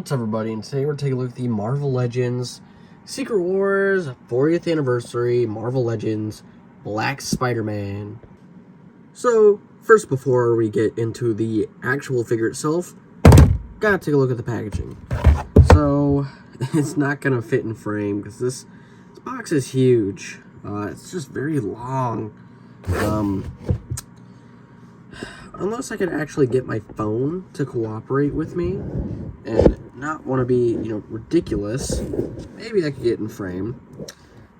What's up, everybody? And today we're taking a look at the Marvel Legends Secret Wars 40th Anniversary Marvel Legends Black Spider-Man. So, first, before we get into the actual figure itself, gotta take a look at the packaging. So, it's not gonna fit in frame because this box is huge. It's just very long. Unless I could actually get my phone to cooperate with me and not want to be, ridiculous, maybe I could get in frame.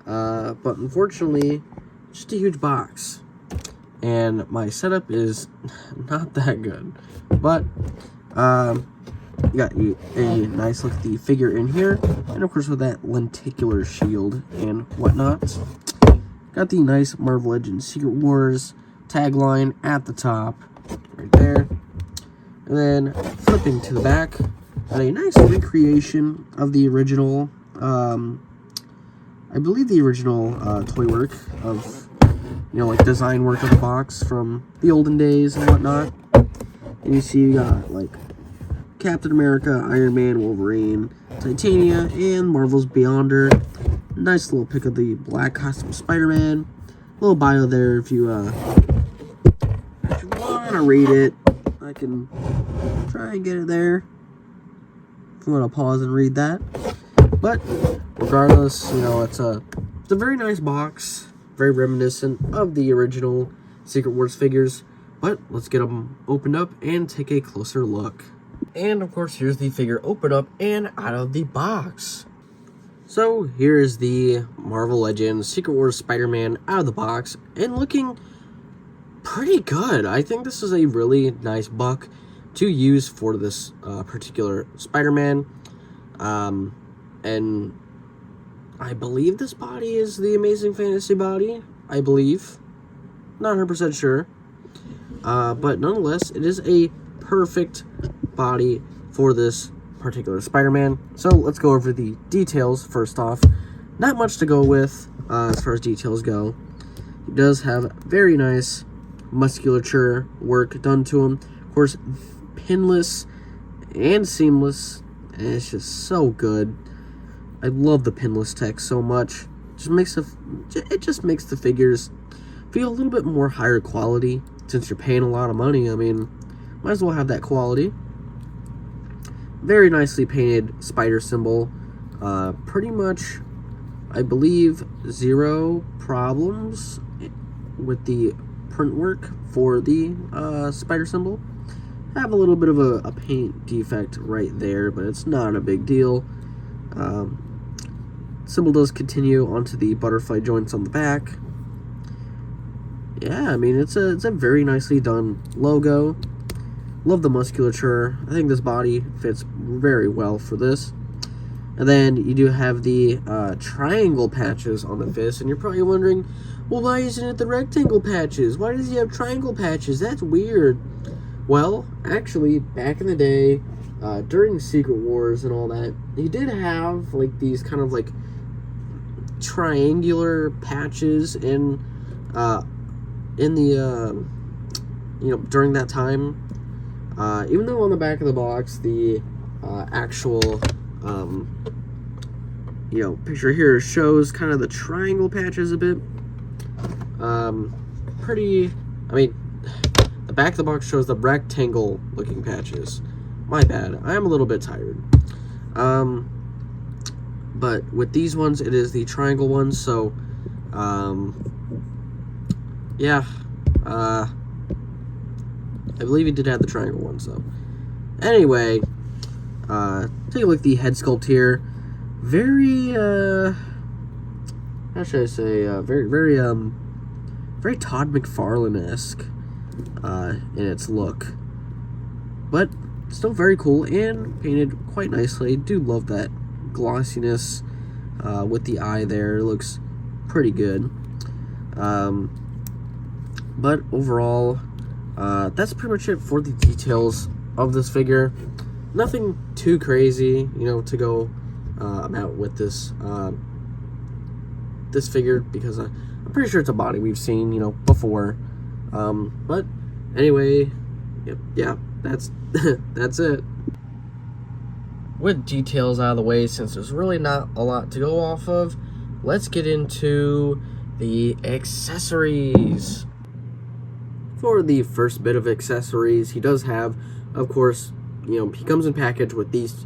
But unfortunately, just a huge box. And my setup is not that good. But, you got a nice look at the figure in here. And of course with that lenticular shield and whatnot. Got the nice Marvel Legends Secret Wars tagline at the top. Right there. And then flipping to the back, got a nice recreation of the original, I believe the original toy work of, like design work of the box from the olden days and whatnot. And you see you got like Captain America, Iron Man, Wolverine, Titania, and Marvel's Beyonder. Nice little pic of the black costume Spider-Man. Little bio there if you want to read it. I can try and get it there if you want to pause and read that. But regardless, it's a very nice box, very reminiscent of the original Secret Wars figures. But let's get them opened up and take a closer look. And of course, here's the figure opened up and out of the box. So here is the Marvel Legends Secret Wars Spider-Man out of the box and looking pretty good. I think this is a really nice buck to use for this particular Spider-Man. And I believe this body is the Amazing Fantasy body. I believe. Not 100% sure. But nonetheless, it is a perfect body for this particular Spider-Man. So let's go over the details first off. Not much to go with as far as details go. He does have very nice musculature work done to him. Of course, pinless and seamless. And it's just so good. I love the pinless tech so much. It just makes the figures feel a little bit more higher quality. Since you're paying a lot of money, I mean, might as well have that quality. Very nicely painted spider symbol. Pretty much, I believe, zero problems with the print work for the spider symbol. Have a little bit of a paint defect right there, but it's not a big deal. Symbol does continue onto the butterfly joints on the back. Yeah, I mean, it's a very nicely done logo. Love the musculature. I think this body fits very well for this. And then you do have the triangle patches on the fist, and you're probably wondering, well, why isn't it the rectangle patches? Why does he have triangle patches? That's weird. Well, actually, back in the day, during Secret Wars and all that, he did have like these kind of like triangular patches in the during that time. Even though on the back of the box, the actual picture here shows kind of the triangle patches a bit. The back of the box shows the rectangle looking patches. My bad. I am a little bit tired. But with these ones, it is the triangle ones, so, yeah, I believe he did have the triangle ones, though. Anyway, take a look at the head sculpt here. Very, how should I say, very Todd McFarlane-esque, in its look. But still very cool and painted quite nicely. I do love that glossiness, with the eye there. It looks pretty good. But overall, that's pretty much it for the details of this figure. Nothing too crazy, to go about with this this figure, because I'm pretty sure it's a body we've seen, before. But anyway, yeah, that's that's it. with details out of the way, since there's really not a lot to go off of, let's get into the accessories. For the first bit of accessories, he does have, of course, he comes in package with these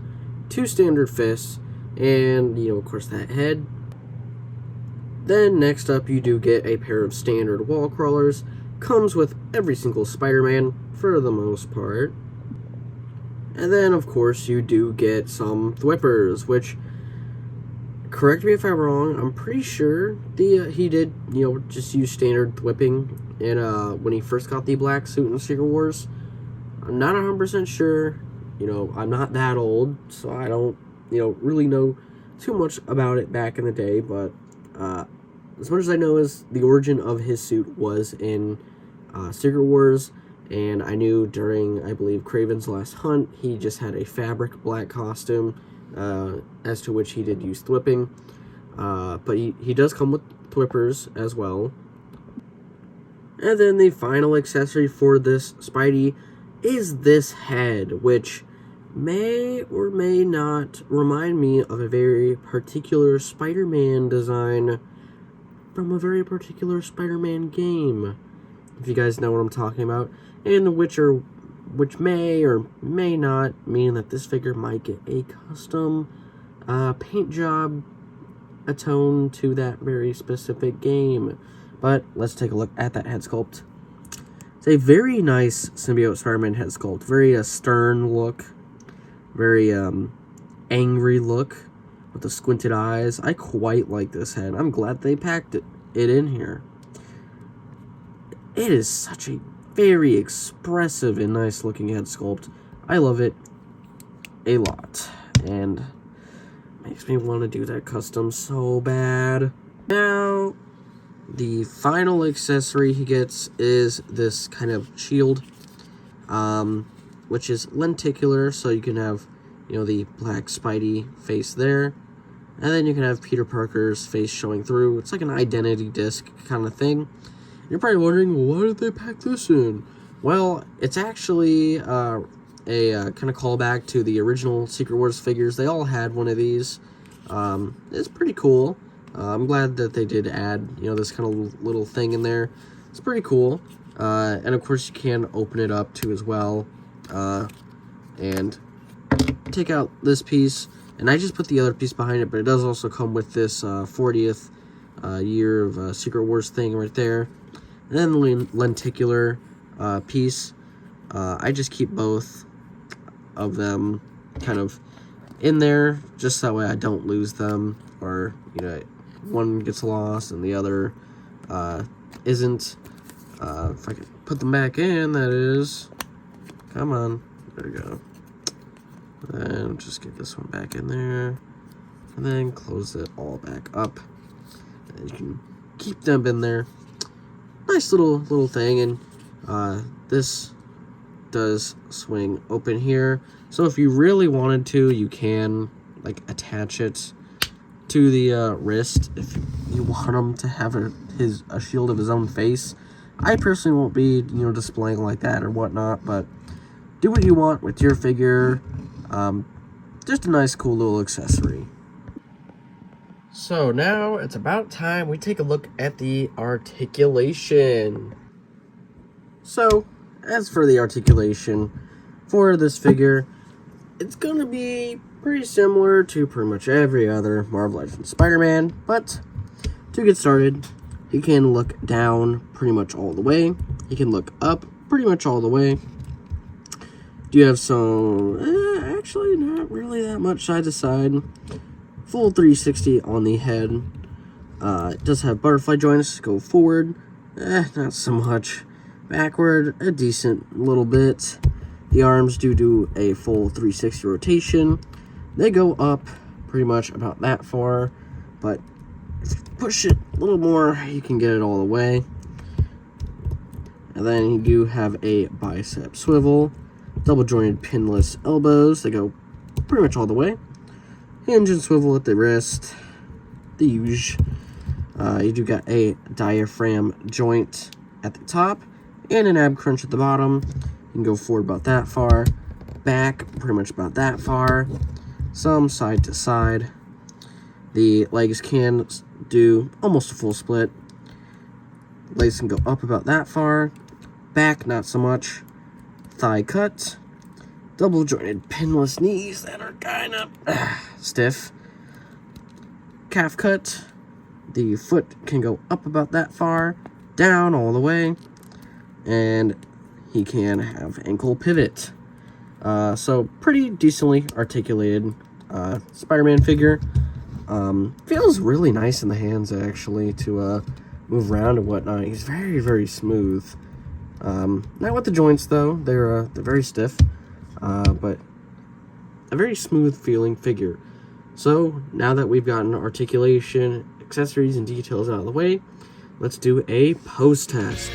2 standard fists, and, of course, that head. Then, next up, you do get a pair of standard wall crawlers. Comes with every single Spider-Man, for the most part. And then, of course, you do get some thwippers, which, correct me if I'm wrong, I'm pretty sure he did, just use standard thwipping in, when he first got the black suit in Secret Wars. I'm not 100% sure. I'm not that old, so I don't, really know too much about it back in the day, but as much as I know is the origin of his suit was in Secret Wars, and I knew during, I believe, Kraven's Last Hunt, he just had a fabric black costume, as to which he did use thwipping, but he does come with thwippers as well. And then the final accessory for this Spidey is this head, which may or may not remind me of a very particular Spider-Man design from a very particular Spider-Man game, if you guys know what I'm talking about, and which may or may not mean that this figure might get a custom paint job attuned to that very specific game. But let's take a look at that head sculpt. It's a very nice symbiote Spider-Man head sculpt. Very stern look. Very angry look with the squinted eyes. I quite like this head. I'm glad they packed it in here. It is such a very expressive and nice looking head sculpt. I love it a lot. And makes me want to do that custom so bad. Now, the final accessory he gets is this kind of shield, which is lenticular, so you can have, the black Spidey face there, and then you can have Peter Parker's face showing through. It's like an identity disc kind of thing. You're probably wondering, well, why did they pack this in? Well, it's actually a kind of callback to the original Secret Wars figures. They all had one of these. It's pretty cool. I'm glad that they did add, this kind of little thing in there. It's pretty cool. And of course you can open it up too as well. And take out this piece. And I just put the other piece behind it, but it does also come with this 40th year of Secret Wars thing right there. And then the lenticular piece. I just keep both of them kind of in there, just that way I don't lose them, or, one gets lost and the other isn't. If I can put them back in, that is. Come on. There we go. And just get this one back in there. And then close it all back up. And you can keep them in there. Nice little thing. And this does swing open here. So if you really wanted to, you can, attach it to the wrist if you want him to have a shield of his own face. I personally won't be, displaying like that or whatnot, but do what you want with your figure. Just a nice, cool little accessory. So now it's about time we take a look at the articulation. So, as for the articulation for this figure, it's going to be pretty similar to pretty much every other Marvel Legends Spider-Man, but to get started, he can look down pretty much all the way. He can look up pretty much all the way. Do you have some, actually not really that much side to side. Full 360 on the head. It does have butterfly joints, go forward, not so much. Backward, a decent little bit. The arms do a full 360 rotation. They go up pretty much about that far, but if you push it a little more, you can get it all the way. And then you do have a bicep swivel, double jointed pinless elbows. They go pretty much all the way. Hinge and swivel at the wrist, the huge. You do got a diaphragm joint at the top and an ab crunch at the bottom. You can go forward about that far, back pretty much about that far. some side to side. The legs can do almost a full split. Legs can go up about that far. Back, not so much. Thigh cut. Double jointed pinless knees that are kind of stiff. Calf cut. The foot can go up about that far, down all the way, and he can have ankle pivot. So pretty decently articulated Spider-Man figure. Feels really nice in the hands, actually, to move around and whatnot. He's very, very smooth. Not with the joints, though. They're very stiff, but a very smooth feeling figure. So now that we've gotten articulation, accessories, and details out of the way, let's do a pose test.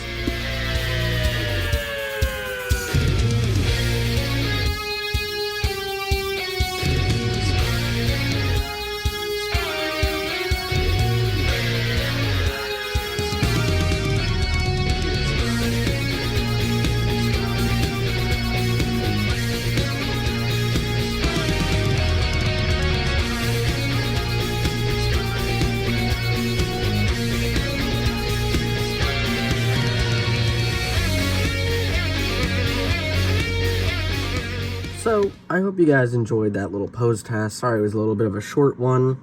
So, I hope you guys enjoyed that little pose test. Sorry, it was a little bit of a short one.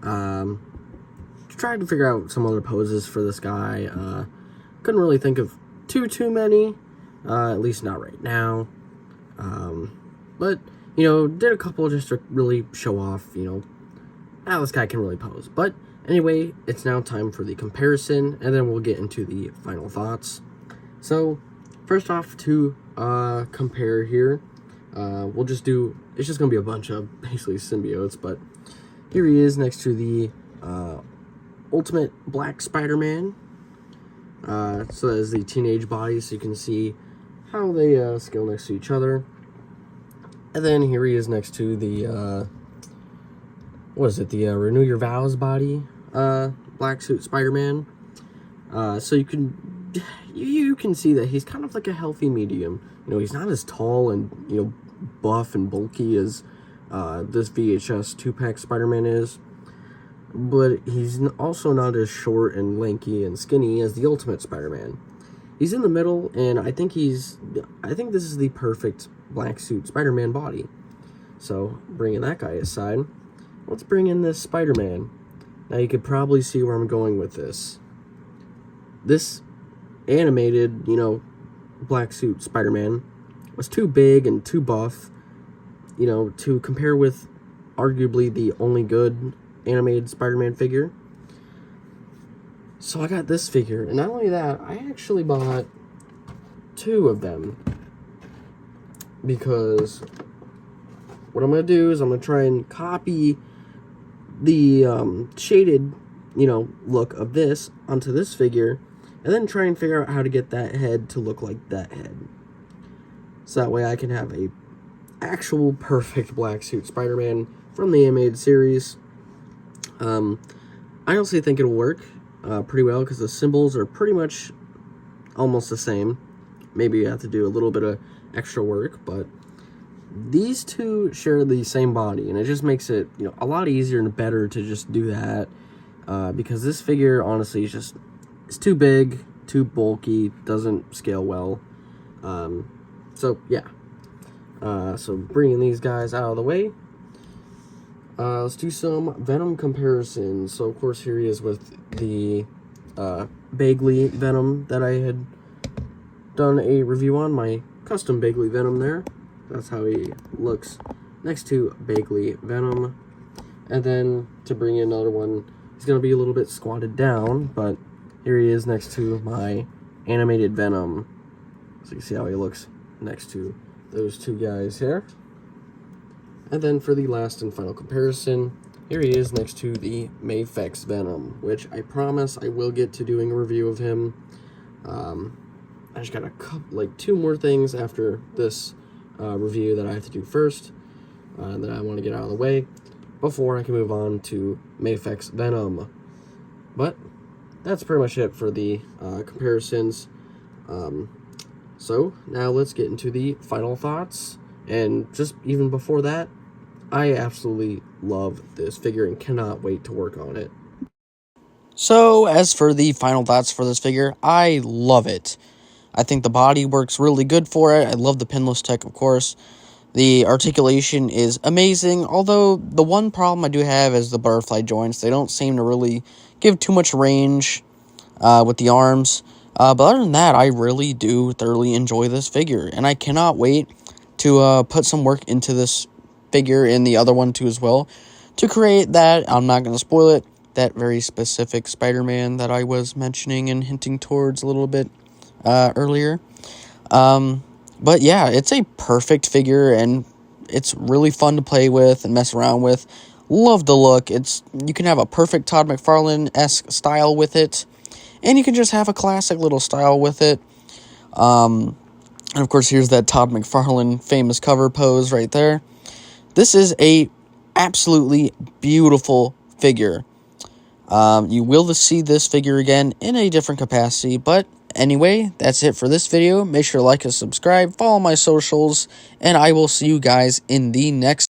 Tried to figure out some other poses for this guy. Couldn't really think of too many, at least not right now. But, did a couple just to really show off, how this guy can really pose. But, anyway, it's now time for the comparison, and then we'll get into the final thoughts. So, first off, to compare here, we'll just do, it's just going to be a bunch of basically symbiotes, but here he is next to the Ultimate Black Spider-Man. So that is the teenage body, so you can see how they scale next to each other. And then here he is next to the, the Renew Your Vows body, Black Suit Spider-Man. So you can see that he's kind of like a healthy medium. He's not as tall and, buff and bulky as this VHS 2-pack Spider-Man is, but he's also not as short and lanky and skinny as the Ultimate Spider-Man. He's in the middle, and I think this is the perfect Black Suit Spider-Man body. So, bringing that guy aside, let's bring in this Spider-Man. Now you could probably see where I'm going with this. This animated, Black Suit Spider-Man was too big and too buff, to compare with arguably the only good animated Spider-Man figure. So I got this figure, and not only that, I actually bought 2 of them, because what I'm going to do is I'm going to try and copy the shaded, look of this onto this figure, and then try and figure out how to get that head to look like that head. So that way I can have a actual perfect Black Suit Spider-Man from the animated series. I honestly think it'll work pretty well, because the symbols are pretty much almost the same. Maybe you have to do a little bit of extra work, but these two share the same body, and it just makes it a lot easier and better to just do that, because this figure honestly is it's too big, too bulky, doesn't scale well. So yeah, so bringing these guys out of the way, let's do some Venom comparisons. So of course here he is with the Bagley Venom that I had done a review on, my custom Bagley Venom there. That's how he looks next to Bagley Venom. And then to bring in another one, he's going to be a little bit squatted down, but here he is next to my animated Venom. So you can see how he looks next to those 2 guys here. And then for the last and final comparison, here he is next to the Mafex Venom, which I promise I will get to doing a review of him. I just got a couple, 2 more things after this review that I have to do first, that I want to get out of the way before I can move on to Mafex Venom. But that's pretty much it for the comparisons. So now let's get into the final thoughts. And just even before that, I absolutely love this figure and cannot wait to work on it. So, as for the final thoughts for this figure, I love it. I think the body works really good for it. I love the pinless tech, of course. The articulation is amazing, although the one problem I do have is the butterfly joints. They don't seem to really give too much range with the arms. But other than that, I really do thoroughly enjoy this figure, and I cannot wait to put some work into this figure and the other one too as well to create that. I'm not going to spoil it. That very specific Spider-Man that I was mentioning and hinting towards a little bit earlier. But yeah, it's a perfect figure, and it's really fun to play with and mess around with. Love the look. You can have a perfect Todd McFarlane-esque style with it, and you can just have a classic little style with it. And of course, here's that Todd McFarlane famous cover pose right there. This is a absolutely beautiful figure. You will see this figure again in a different capacity, but anyway, that's it for this video. Make sure to like and subscribe, follow my socials, and I will see you guys in the next